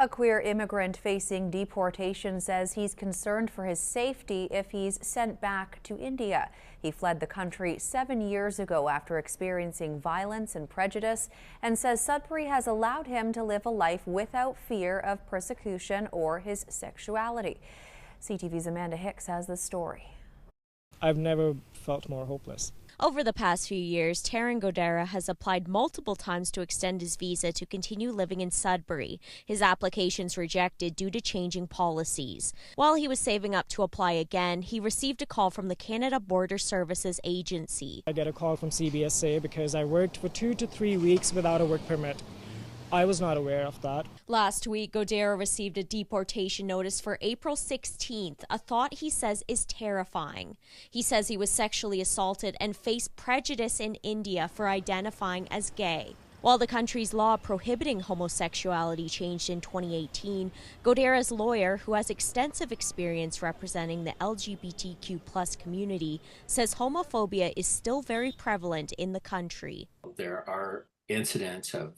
A queer immigrant facing deportation says he's concerned for his safety if he's sent back to India. He fled the country 7 years ago after experiencing violence and prejudice, and says Sudbury has allowed him to live a life without fear of persecution or his sexuality. CTV's Amanda Hicks has the story. I've never felt more hopeless. Over the past few years, Tarun Godara has applied multiple times to extend his visa to continue living in Sudbury. His applications rejected due to changing policies. While he was saving up to apply again, he received a call from the Canada Border Services Agency. I get a call from CBSA because I worked for 2 to 3 weeks without a work permit. I was not aware of that. Last week, Godara received a deportation notice for April 16th, a thought he says is terrifying. He says he was sexually assaulted and faced prejudice in India for identifying as gay. While the country's law prohibiting homosexuality changed in 2018, Godara's lawyer, who has extensive experience representing the LGBTQ+ community, says homophobia is still very prevalent in the country. There are incidents of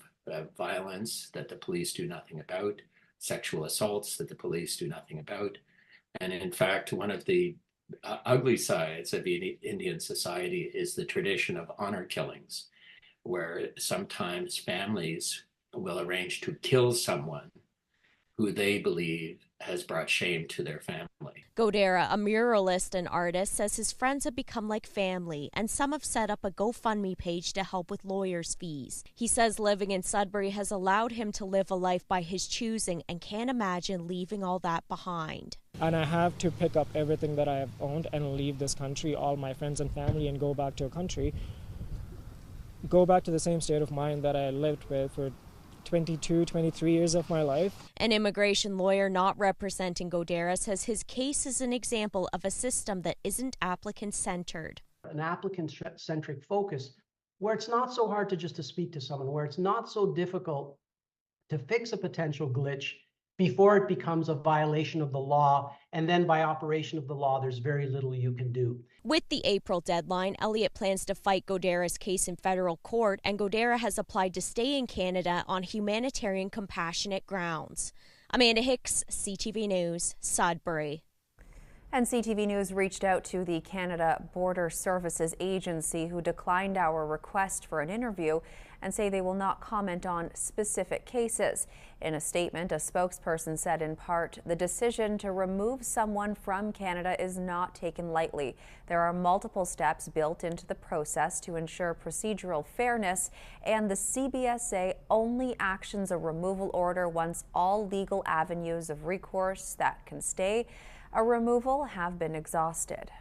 violence that the police do nothing about, sexual assaults that the police do nothing about. And in fact, one of the ugly sides of Indian society is the tradition of honor killings, where sometimes families will arrange to kill someone who they believe has brought shame to their family. Godara, a muralist and artist, says his friends have become like family, and some have set up a GoFundMe page to help with lawyers' fees. He says living in Sudbury has allowed him to live a life by his choosing and can't imagine leaving all that behind. And I have to pick up everything that I have owned and leave this country, all my friends and family, and go back to a country, go back to the same state of mind that I lived with for 22, 23 years of my life. An immigration lawyer not representing Godara says his case is an example of a system that isn't applicant-centered. An applicant-centric focus where it's not so hard to speak to someone, where it's not so difficult to fix a potential glitch before it becomes a violation of the law, and then by operation of the law, there's very little you can do. With the April deadline, Elliott plans to fight Godara's case in federal court, and Godara has applied to stay in Canada on humanitarian compassionate grounds. Amanda Hicks, CTV News, Sudbury. And CTV News reached out to the Canada Border Services Agency, who declined our request for an interview and say they will not comment on specific cases. In a statement, a spokesperson said in part, the decision to remove someone from Canada is not taken lightly. There are multiple steps built into the process to ensure procedural fairness, and the CBSA only actions a removal order once all legal avenues of recourse that can stay a removal have been exhausted.